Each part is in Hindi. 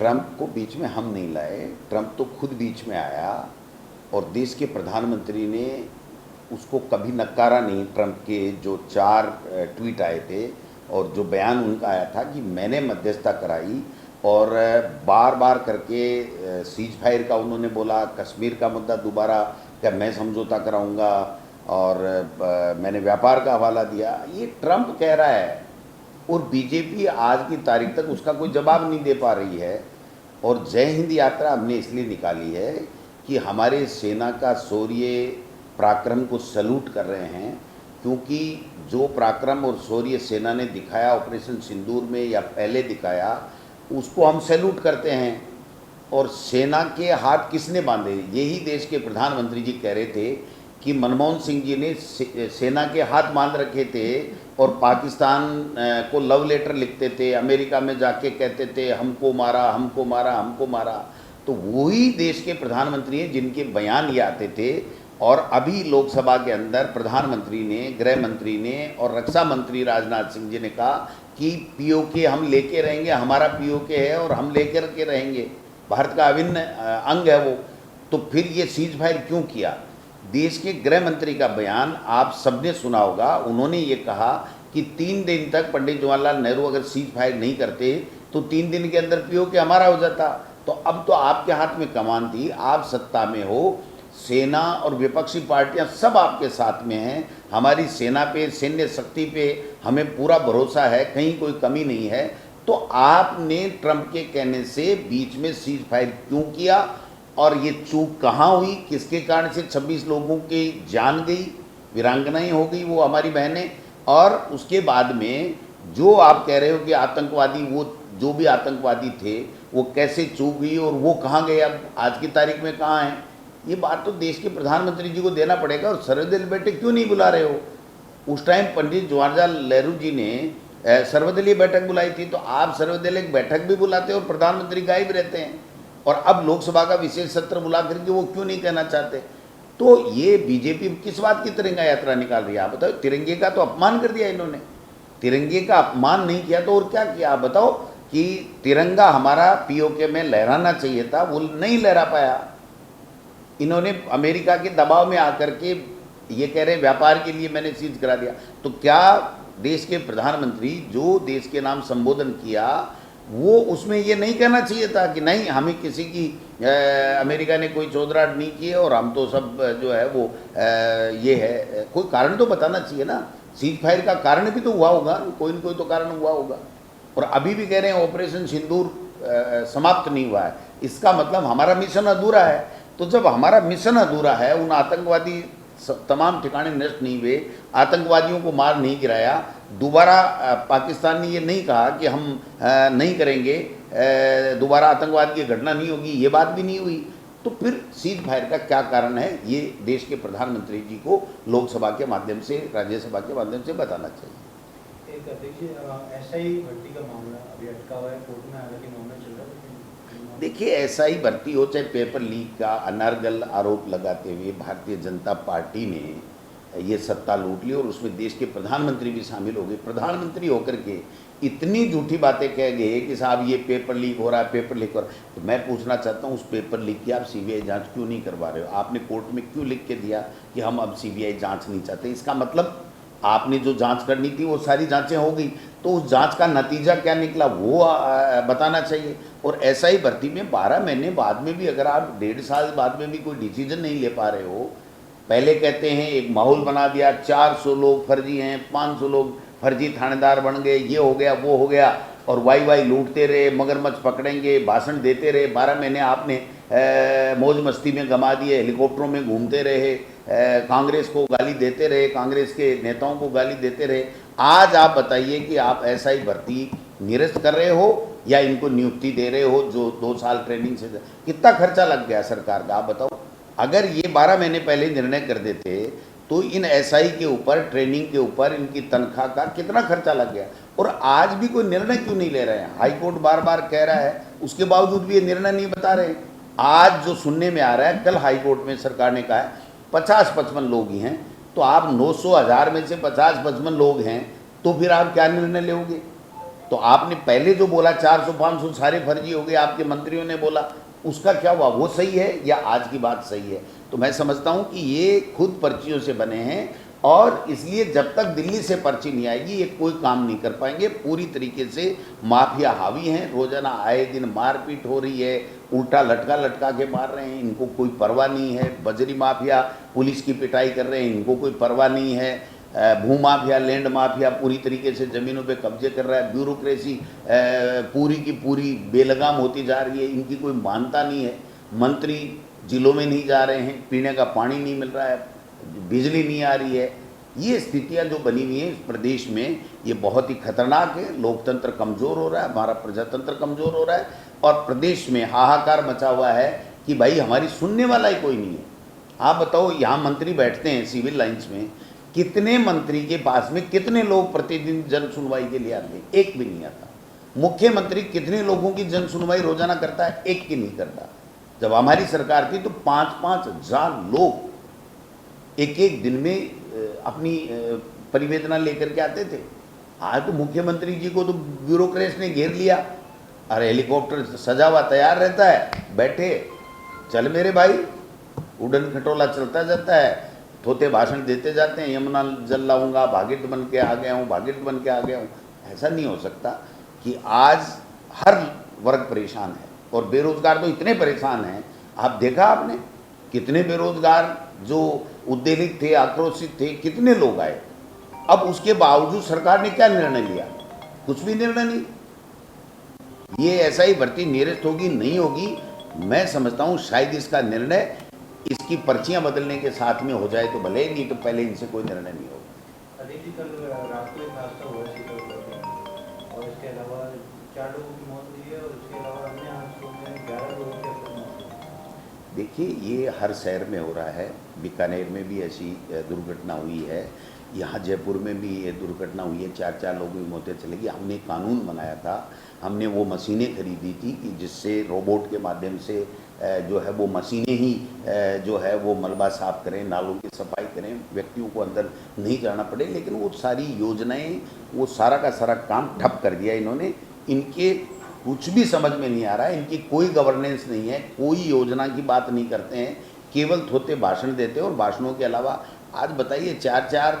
ट्रंप को बीच में हम नहीं लाए, ट्रंप तो खुद बीच में आया और देश के प्रधानमंत्री ने उसको कभी नकारा नहीं। ट्रंप के जो 4 ट्वीट आए थे और जो बयान उनका आया था कि मैंने मध्यस्थता कराई और बार बार करके सीज फायर का उन्होंने बोला, कश्मीर का मुद्दा दोबारा क्या मैं समझौता कराऊंगा और मैंने व्यापार का हवाला दिया, ये ट्रंप कह रहा है और बीजेपी आज की तारीख तक उसका कोई जवाब नहीं दे पा रही है। और जय हिंद यात्रा हमने इसलिए निकाली है कि हमारे सेना का शौर्य पराक्रम को सैल्यूट कर रहे हैं, क्योंकि जो पराक्रम और शौर्य सेना ने दिखाया ऑपरेशन सिंदूर में या पहले दिखाया, उसको हम सैल्यूट करते हैं। और सेना के हाथ किसने बांधे? यही देश के प्रधानमंत्री जी कह रहे थे कि मनमोहन सिंह जी ने सेना के हाथ बांध रखे थे और पाकिस्तान को लव लेटर लिखते थे, अमेरिका में जाके कहते थे हमको मारा हमको मारा हमको मारा। तो वही देश के प्रधानमंत्री हैं जिनके बयान ये आते थे। और अभी लोकसभा के अंदर प्रधानमंत्री ने, गृह मंत्री ने और रक्षा मंत्री राजनाथ सिंह जी ने कहा कि पीओके हम लेके रहेंगे, हमारा पीओके है और हम लेकर के रहेंगे, भारत का अभिन्न अंग है वो। तो फिर ये सीज फायर क्यों किया? देश के गृह मंत्री का बयान आप सबने सुना होगा, उन्होंने ये कहा कि 3 दिन तक पंडित जवाहरलाल नेहरू अगर सीज फायर नहीं करते तो 3 दिन के अंदर पीओके हमारा हो जाता। तो अब तो आपके हाथ में कमान थी, आप सत्ता में हो, सेना और विपक्षी पार्टियां सब आपके साथ में हैं। हमारी सेना पे, सैन्य शक्ति पे हमें पूरा भरोसा है, कहीं कोई कमी नहीं है। तो आपने ट्रंप के कहने से बीच में सीज फायर क्यों किया और ये चूक कहाँ हुई? किसके कारण से 26 लोगों की जान गई, वीरांगनाएं हो गई वो हमारी बहनें? और उसके बाद में जो आप कह रहे हो कि आतंकवादी, वो जो भी आतंकवादी थे वो कैसे चूक गई और वो कहाँ गए, अब आज की तारीख में कहाँ हैं? ये बात तो देश के प्रधानमंत्री जी को देना पड़ेगा। और सर्वदलीय बैठक क्यों नहीं बुला रहे हो? उस टाइम पंडित जवाहरलाल नेहरू जी ने सर्वदलीय बैठक बुलाई थी, तो आप सर्वदलीय बैठक भी बुलाते और प्रधानमंत्री गायब रहते हैं। और अब लोकसभा का विशेष सत्र बुला करके वो क्यों नहीं कहना चाहते? तो ये बीजेपी किस बात की तिरंगा यात्रा निकाल रही है? आप बताओ। तिरंगे का तो अपमान कर दिया इन्होंने, तिरंगे का अपमान नहीं किया तो और क्या किया? आप बताओ कि तिरंगा हमारा पीओके में लहराना चाहिए था, वो नहीं लहरा पाया। इन्होंने अमेरिका के दबाव में आकर के ये कह रहे व्यापार के लिए मैंने सीज करा दिया। तो क्या देश के प्रधानमंत्री जो देश के नाम संबोधन किया वो उसमें ये नहीं कहना चाहिए था कि नहीं, हमें किसी की अमेरिका ने कोई चौधराहट नहीं की है और हम तो सब जो है वो ये है? कोई कारण तो बताना चाहिए ना। सीज फायर का कारण भी तो हुआ होगा, कोई न कोई तो कारण हुआ होगा। और अभी भी कह रहे हैं ऑपरेशन सिंदूर समाप्त नहीं हुआ है, इसका मतलब हमारा मिशन अधूरा है। तो जब हमारा मिशन अधूरा है, उन आतंकवादी तमाम ठिकाने नष्ट नहीं हुए, आतंकवादियों को मार नहीं गिराया, दोबारा पाकिस्तान ने ये नहीं कहा कि हम नहीं करेंगे, दोबारा आतंकवाद की घटना नहीं होगी, ये बात भी नहीं हुई, तो फिर सीज फायर का क्या कारण है? ये देश के प्रधानमंत्री जी को लोकसभा के माध्यम से, राज्यसभा के माध्यम से बताना चाहिए। देखिए, एसआई भर्ती का मामला अभी अटका हुआ है कोर्ट में, हालांकि मामला चल रहा है। देखिए, ऐसा ही भर्ती हो चाहे पेपर लीक का अनर्गल आरोप लगाते हुए भारतीय जनता पार्टी ने ये सत्ता लूट ली और उसमें देश के प्रधानमंत्री भी शामिल हो गए। प्रधानमंत्री होकर के इतनी झूठी बातें कह गए कि साहब ये पेपर लीक हो रहा है, पेपर लीक हो रहा है। तो मैं पूछना चाहता हूँ, उस पेपर लीक की आप सीबीआई जांच क्यों नहीं करवा रहे हो? आपने कोर्ट में क्यों लिख के दिया कि हम अब सीबीआई जांच नहीं चाहते? इसका मतलब आपने जो जांच करनी थी वो सारी जांचें हो गई, तो उस जांच का नतीजा क्या निकला वो बताना चाहिए। और ऐसा ही भर्ती में 12 महीने बाद में भी अगर आप 1.5 साल बाद में भी कोई डिसीजन नहीं ले पा रहे हो, पहले कहते हैं एक माहौल बना दिया, 400 लोग फर्जी हैं, 500 लोग फर्जी थानेदार बन गए, ये हो गया वो हो गया, और वाई लूटते रहे, मगरमच्छ पकड़ेंगे, भाषण देते रहे। 12 महीने आपने मौज मस्ती में गंवा दिए, हेलीकॉप्टरों में घूमते रहे, कांग्रेस को गाली देते रहे, कांग्रेस के नेताओं को गाली देते रहे। आज आप बताइए कि आप ऐसा ही भर्ती निरस्त कर रहे हो या इनको नियुक्ति दे रहे हो जो 2 साल ट्रेनिंग से? कितना खर्चा लग गया सरकार का, आप बताओ। अगर ये 12 महीने पहले निर्णय कर देते तो इन एसआई के ऊपर, ट्रेनिंग के ऊपर, इनकी तनख्वाह का कितना खर्चा लग गया। और आज भी कोई निर्णय क्यों नहीं ले रहे हैं? हाईकोर्ट बार बार कह रहा है, उसके बावजूद भी ये निर्णय नहीं बता रहे। आज जो सुनने में आ रहा है, कल हाईकोर्ट में सरकार ने कहा है 50-55 लोग ही हैं, तो आप 900 1000 में से 50-55 लोग हैं, तो फिर आप क्या निर्णय लोगे? तो आपने पहले जो बोला 400-500 सारे फर्जी हो गए, आपके मंत्रियों ने बोला, उसका क्या हुआ? वो सही है या आज की बात सही है? तो मैं समझता हूँ कि ये खुद पर्चियों से बने हैं और इसलिए जब तक दिल्ली से पर्ची नहीं आएगी ये कोई काम नहीं कर पाएंगे। पूरी तरीके से माफिया हावी हैं, रोजाना आए दिन मारपीट हो रही है, उल्टा लटका लटका के मार रहे हैं, इनको कोई परवाह नहीं है। बजरी माफिया पुलिस की पिटाई कर रहे हैं, इनको कोई परवाह नहीं है। भू माफिया, लैंड माफिया पूरी तरीके से ज़मीनों पे कब्जे कर रहा है। ब्यूरोक्रेसी पूरी की पूरी बेलगाम होती जा रही है, इनकी कोई मानता नहीं है। मंत्री जिलों में नहीं जा रहे हैं, पीने का पानी नहीं मिल रहा है, बिजली नहीं आ रही है। ये स्थितियां जो बनी हुई हैं इस प्रदेश में, ये बहुत ही खतरनाक है। लोकतंत्र कमज़ोर हो रहा है, हमारा प्रजातंत्र कमज़ोर हो रहा है और प्रदेश में हाहाकार मचा हुआ है कि भाई हमारी सुनने वाला ही कोई नहीं है। आप बताओ, यहाँ मंत्री बैठते हैं सिविल लाइन्स में, कितने मंत्री के पास में कितने लोग प्रतिदिन जन सुनवाई के लिए आते हैं? एक भी नहीं आता। मुख्यमंत्री कितने लोगों की जन सुनवाई रोजाना करता है? एक की नहीं करता। जब हमारी सरकार थी तो 5-5 हज़ार लोग एक एक दिन में अपनी परिवेदना लेकर के आते थे। आज तो मुख्यमंत्री जी को तो ब्यूरोक्रेट्स ने घेर लिया। अरे हेलीकॉप्टर सजा हुआ तैयार रहता है, बैठे चल मेरे भाई, उड़न खटोला चलता जाता है, थोते भाषण देते जाते हैं, यमुना जल लाऊंगा, भागीरथ बन के आ गया हूँ, भागीरथ बन के आ गया हूँ। ऐसा नहीं हो सकता कि आज हर वर्ग परेशान है और बेरोजगार तो इतने परेशान हैं। आप देखा आपने कितने बेरोजगार जो उद्वेलित थे, आक्रोशित थे, कितने लोग आए। अब उसके बावजूद सरकार ने क्या निर्णय लिया? कुछ भी निर्णय नहीं। ये ऐसा ही भर्ती निरस्त होगी, नहीं होगी। मैं समझता हूँ शायद इसका निर्णय इसकी पर्चियां बदलने के साथ में हो जाए तो भले, नहीं तो पहले इनसे कोई निर्णय नहीं होगा। अदिति, कल रात को एक हादसा हुआ सीतापुर में और इसके अलावा 4 लोगों की मौत हुई है और इसके अलावा अन्य हादसों में 11 लोगों की अब तक मौत हुई है। देखिए, ये हर शहर में हो रहा है। बीकानेर में भी ऐसी दुर्घटना हुई है, यहाँ जयपुर में भी ये दुर्घटना हुई है। 4-4 लोगों की मौतें चलेगी। हमने कानून बनाया था, हमने वो मशीनें खरीदी थी कि जिससे रोबोट के माध्यम से जो है वो मशीनें ही जो है वो मलबा साफ करें, नालों की सफाई करें, व्यक्तियों को अंदर नहीं जाना पड़े। लेकिन वो सारी योजनाएं, वो सारा का सारा काम ठप कर दिया इन्होंने। इनके कुछ भी समझ में नहीं आ रहा है, इनकी कोई गवर्नेंस नहीं है, कोई योजना की बात नहीं करते हैं, केवल थोते भाषण देते हैं। और भाषणों के अलावा आज बताइए 4-4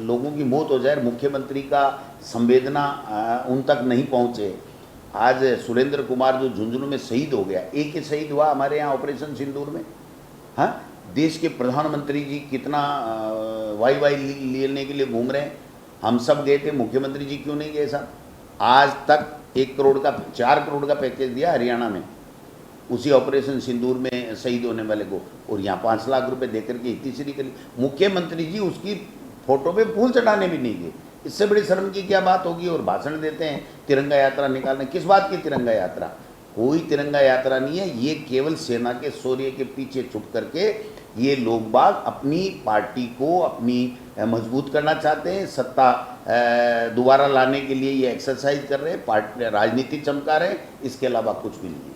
लोगों की मौत हो जाए, मुख्यमंत्री का संवेदना उन तक नहीं पहुँचे। आज सुरेंद्र कुमार जो झुंझुनू में शहीद हो गया, एक ही शहीद हुआ हमारे यहाँ ऑपरेशन सिंदूर में। हाँ, देश के प्रधानमंत्री जी कितना वाई लेने के लिए घूम रहे हैं। हम सब गए थे, मुख्यमंत्री जी क्यों नहीं गए साहब? आज तक 1 करोड़ का 4 करोड़ का पैकेज दिया हरियाणा में उसी ऑपरेशन सिंदूर में शहीद होने वाले को, और यहाँ 5 लाख रुपए देकर के इतनी करी। मुख्यमंत्री जी उसकी फोटो पे फूल चढ़ाने भी नहीं गए। इससे बड़ी शर्म की क्या बात होगी? और भाषण देते हैं तिरंगा यात्रा निकालने। किस बात की तिरंगा यात्रा? कोई तिरंगा यात्रा नहीं है। ये केवल सेना के शौर्य के पीछे छुप करके ये लोग बाग अपनी पार्टी को अपनी मजबूत करना चाहते हैं, सत्ता दोबारा लाने के लिए ये एक्सरसाइज कर रहे हैं, पार्टी राजनीति चमका रहे हैं। इसके अलावा कुछ भी नहीं है।